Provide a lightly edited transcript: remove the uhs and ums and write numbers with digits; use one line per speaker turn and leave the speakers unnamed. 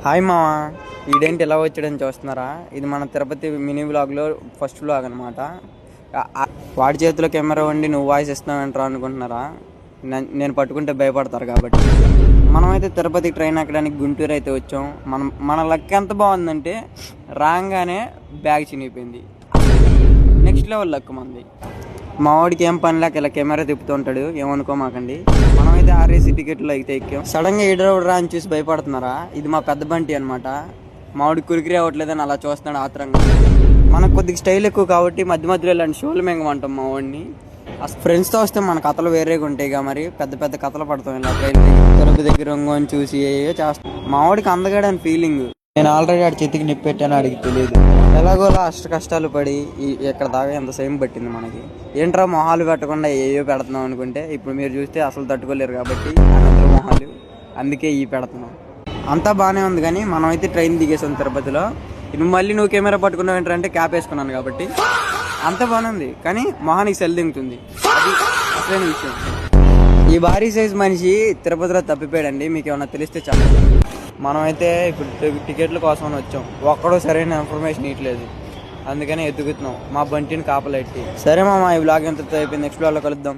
Hi మావా, ఈడేంటి ఎలా వచ్చాడని చూస్తున్నారా? ఇది మన తిరుపతి మినీ వ్లాగ్లో ఫస్ట్ వ్లాగ్ అనమాట. వాడి చేతిలో కెమెరా ఉండి నువ్వు వాయిస్ ఇస్తున్నావంటారా అనుకుంటున్నారా? నేను పట్టుకుంటే భయపడతారు కాబట్టి. మనమైతే తిరుపతి ట్రైన్ ఎక్కడానికి గుంటూరు అయితే వచ్చాం. మన లక్ ఎంత బాగుందంటే రాగానే బ్యాగ్ చినిగిపోయింది. నెక్స్ట్ లెవెల్ లక్ మంది. మా వాడికి ఏం పని లేక ఇలా కెమెరా తిప్పుతూ ఉంటాడు, ఏమనుకోమాకండి. మనమైతే ఆర్ఏసీ టికెట్లో అయితే ఎక్కాం. సడన్గా ఈడరా అని చూసి భయపడుతున్నారా? ఇది మా పెద్ద బంటి అనమాట. మా వాడికి కురికిరి అవ్వట్లేదని అలా చూస్తున్నాడు ఆత్రంగా. మనకు కొద్దిగా స్టైల్ ఎక్కువ కాబట్టి మధ్య మధ్యలో ఇలాంటి షోలు మెంగమంటాం మా వాడిని. అసలు ఫ్రెండ్స్తో వస్తే మన కథలు వేరేగా ఉంటాయిగా, మరి పెద్ద పెద్ద కథలు పడతాం ఇలా ట్రైన్ తిరుపతి దగ్గర అని చూసి ఏయో చేస్తాం. మా వాడికి అందగాడని ఫీలింగ్. నేను ఆల్రెడీ ఆడి చేతికి నిప్పు పెట్టాను, ఆడికి తెలియదు. ఎలాగోలా అష్ట కష్టాలు పడి ఎక్కడ దాకా ఎంత సేమ్ పట్టింది మనకి. ఏంట్రా మొహాలు పెట్టకుండా ఏయో పెడుతున్నాం అనుకుంటే ఇప్పుడు మీరు చూస్తే అసలు తట్టుకోలేరు కాబట్టి అందరూ మొహాలు, అందుకే పెడుతున్నాం. అంతా బాగానే ఉంది, కానీ మనమైతే ట్రైన్ దిగేసాం తిరుపతిలో. ఇప్పుడు మళ్ళీ నువ్వు కెమెరా పట్టుకున్నావు ఏంటంటే క్యాప్ వేసుకున్నాను కాబట్టి అంత బాగానే ఉంది, కానీ మొహానికి సెల్ దింగుతుంది. అది అసలైన విషయం. ఈ భారీ సైజ్ మనిషి తిరుపతిలో తప్పిపోయాడండి, మీకు ఏమన్నా తెలిస్తే చాలా. మనమైతే ఇప్పుడు టికెట్ల కోసం వచ్చాం. ఒక్కడో సరైన ఇన్ఫర్మేషన్ ఇవ్వట్లేదు, అందుకని ఎత్తుకుతున్నాం మా బంటిని కాపలెట్టి. సరే మామ, ఈ వ్లాగ్ ఎంత అయిపోయింది, నెక్స్ట్ వ్లాగ్లో కలుద్దాం.